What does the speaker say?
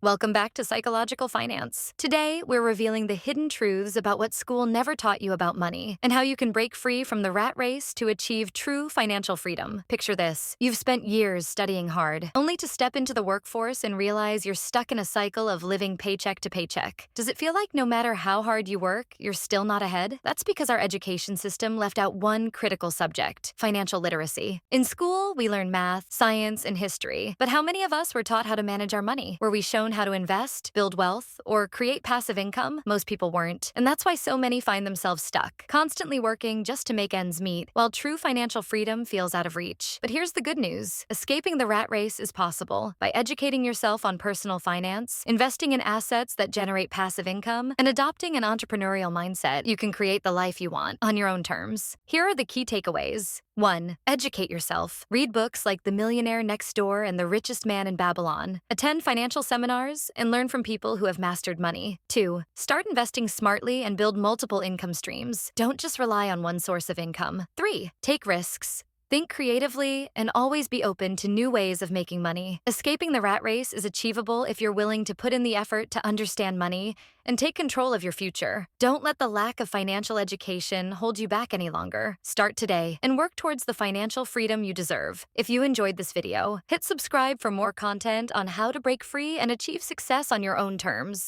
Welcome back to Psychological Finance. Today, we're revealing the hidden truths about what school never taught you about money and how you can break free from the rat race to achieve true financial freedom. Picture this. You've spent years studying hard, only to step into the workforce and realize you're stuck in a cycle of living paycheck to paycheck. Does it feel like no matter how hard you work, you're still not ahead? That's because our education system left out one critical subject: financial literacy. In school, we learn math, science, and history. But how many of us were taught how to manage our money? Were we shown how to invest, build wealth, or create passive income? Most people weren't. And that's why so many find themselves stuck, constantly working just to make ends meet, while true financial freedom feels out of reach. But here's the good news. Escaping the rat race is possible by educating yourself on personal finance, investing in assets that generate passive income, and adopting an entrepreneurial mindset. You can create the life you want on your own terms. Here are the key takeaways. 1. Educate yourself. Read books like The Millionaire Next Door and The Richest Man in Babylon. Attend financial seminars and learn from people who have mastered money. 2. Start investing smartly and build multiple income streams. Don't just rely on one source of income. 3. Take risks. Think creatively and always be open to new ways of making money. Escaping the rat race is achievable if you're willing to put in the effort to understand money and take control of your future. Don't let the lack of financial education hold you back any longer. Start today and work towards the financial freedom you deserve. If you enjoyed this video, hit subscribe for more content on how to break free and achieve success on your own terms.